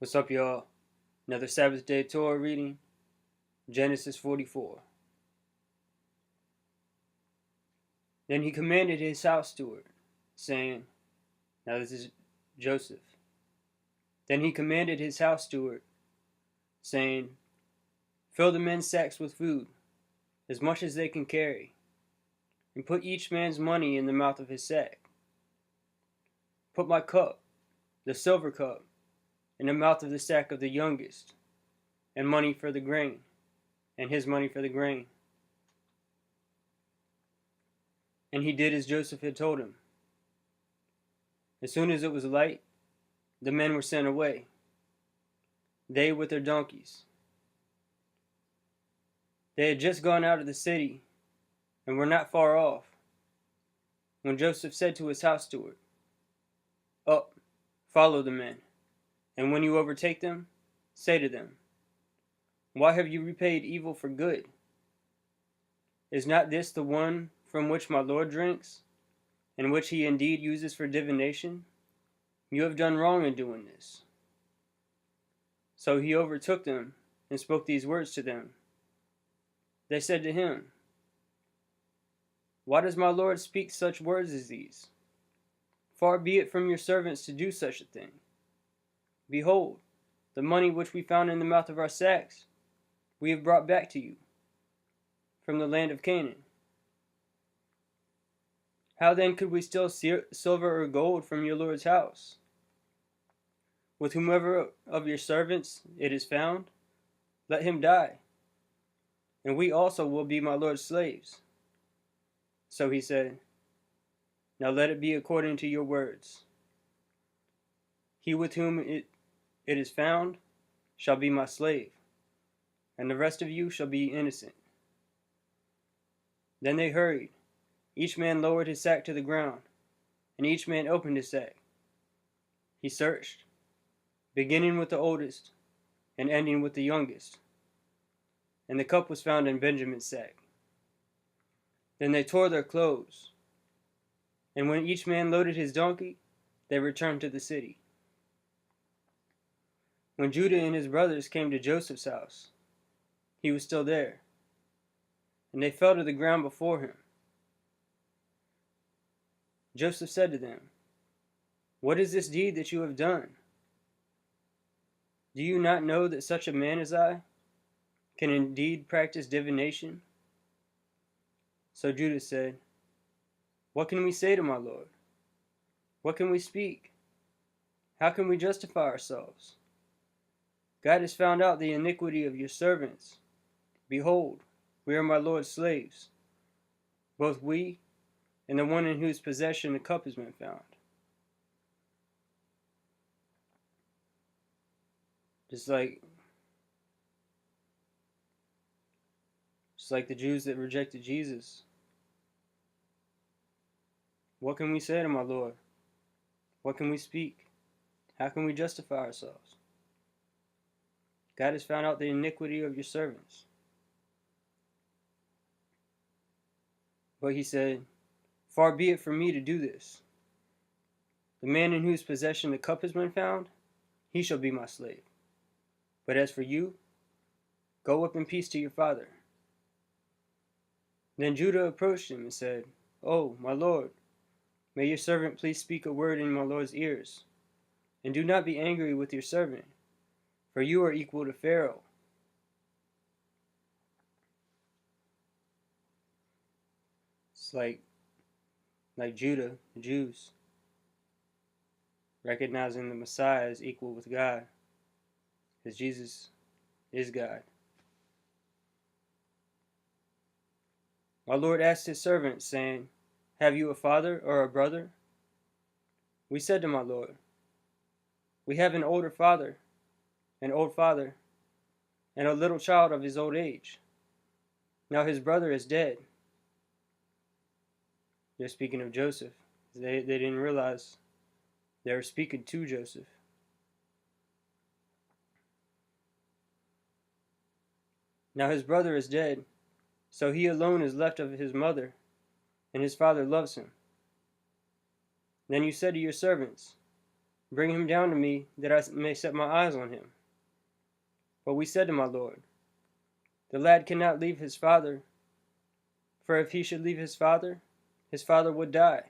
What's up, y'all? Another Sabbath day Torah reading, Genesis 44. Then he commanded his house steward, saying, now this is Joseph. Then he commanded his house steward, saying, fill the men's sacks with food, as much as they can carry, and put each man's money in the mouth of his sack. Put my cup, the silver cup, in the mouth of the sack of the youngest, and money for the grain, and his money for the grain. And he did as Joseph had told him. As soon as it was light, the men were sent away, they with their donkeys. They had just gone out of the city, and were not far off, when Joseph said to his house steward, up, follow the men, and when you overtake them, say to them, why have you repaid evil for good? Is not this the one from which my Lord drinks, and which he indeed uses for divination? You have done wrong in doing this. So he overtook them, and spoke these words to them. They said to him, why does my Lord speak such words as these? Far be it from your servants to do such a thing. Behold, the money which we found in the mouth of our sacks, we have brought back to you from the land of Canaan. How then could we steal silver or gold from your Lord's house? With whomever of your servants it is found, let him die, and we also will be my Lord's slaves. So he said, now let it be according to your words. He with whom it is found shall be my slave, and the rest of you shall be innocent. Then they hurried. Each man lowered his sack to the ground, and each man opened his sack. He searched, beginning with the oldest, and ending with the youngest. And the cup was found in Benjamin's sack. Then they tore their clothes, and when each man loaded his donkey, they returned to the city. When Judah and his brothers came to Joseph's house, he was still there, and they fell to the ground before him. Joseph said to them, what is this deed that you have done? Do you not know that such a man as I can indeed practice divination? So Judah said, what can we say to my Lord? What can we speak? How can we justify ourselves? God has found out the iniquity of your servants. Behold, we are my Lord's slaves, both we and the one in whose possession the cup has been found. Just like the Jews that rejected Jesus. What can we say to my Lord? What can we speak? How can we justify ourselves? God has found out the iniquity of your servants. But he said, far be it from me to do this. The man in whose possession the cup has been found, he shall be my slave. But as for you, go up in peace to your father. Then Judah approached him and said, oh, my Lord, may your servant please speak a word in my Lord's ears, and do not be angry with your servant, for you are equal to Pharaoh. It's like Judah, the Jews, recognizing the Messiah as equal with God, because Jesus is God. My Lord asked his servants, saying, have you a father or a brother? We said to my Lord, we have an old father, and a little child of his old age. Now his brother is dead. They're speaking of Joseph. They didn't realize they were speaking to Joseph. Now his brother is dead, so he alone is left of his mother, and his father loves him. Then you said to your servants, Bring him down to me, that I may set my eyes on him. But we said to my lord, the lad cannot leave his father, for if he should leave his father would die.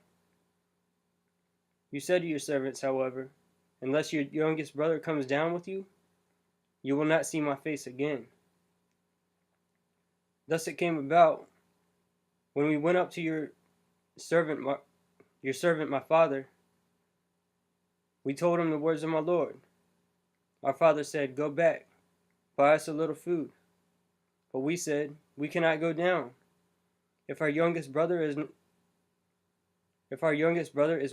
You said to your servants, however, unless your youngest brother comes down with you, you will not see my face again. Thus it came about, when we went up to your servant my father, we told him the words of my lord. Our father said, go back, buy us a little food. But we said, we cannot go down. If our youngest brother is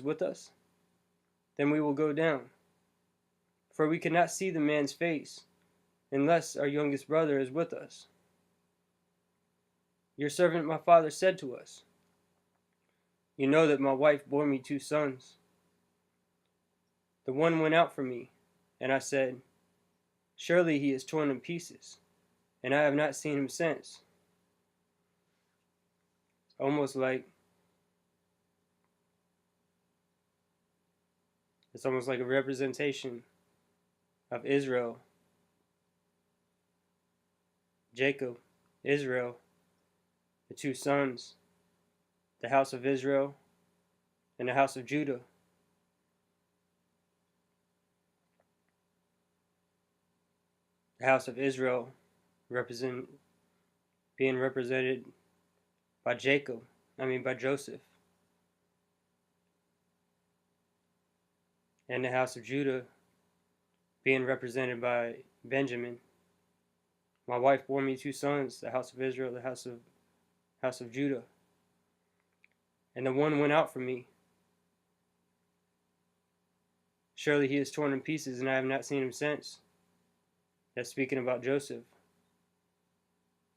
with us, then we will go down. For we cannot see the man's face unless our youngest brother is with us. Your servant my father said to us, you know that my wife bore me 2 sons. The one went out from me, and I said, surely he is torn in pieces, and I have not seen him since. It's almost like a representation of Israel, Jacob, Israel, the 2 sons, the house of Israel and the house of Judah. The house of Israel being represented by Joseph. And the house of Judah being represented by Benjamin. My wife bore me 2 sons, the house of Israel, the house of Judah. And the one went out from me. Surely he is torn in pieces, and I have not seen him since. That's speaking about Joseph.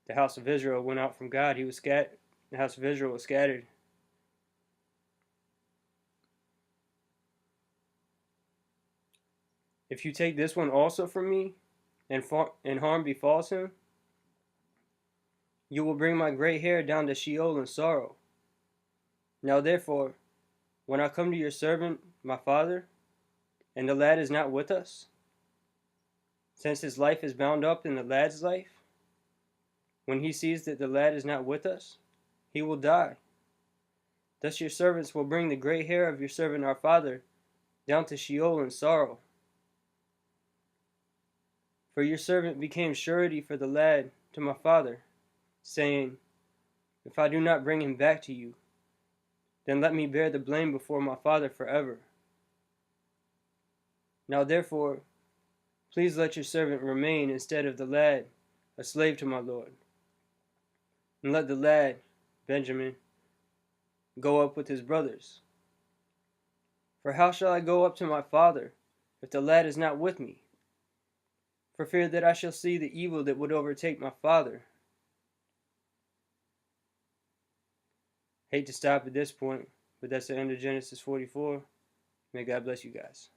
The house of Israel went out from God. The house of Israel was scattered. If you take this one also from me, and harm befalls him, you will bring my gray hair down to Sheol in sorrow. Now therefore, when I come to your servant, my father, and the lad is not with us, since his life is bound up in the lad's life, when he sees that the lad is not with us, he will die. Thus your servants will bring the gray hair of your servant our father down to Sheol in sorrow. For your servant became surety for the lad to my father, saying, if I do not bring him back to you, then let me bear the blame before my father forever. Now therefore, please let your servant remain instead of the lad, a slave to my lord. And let the lad, Benjamin, go up with his brothers. For how shall I go up to my father if the lad is not with me? For fear that I shall see the evil that would overtake my father. Hate to stop at this point, but that's the end of Genesis 44. May God bless you guys.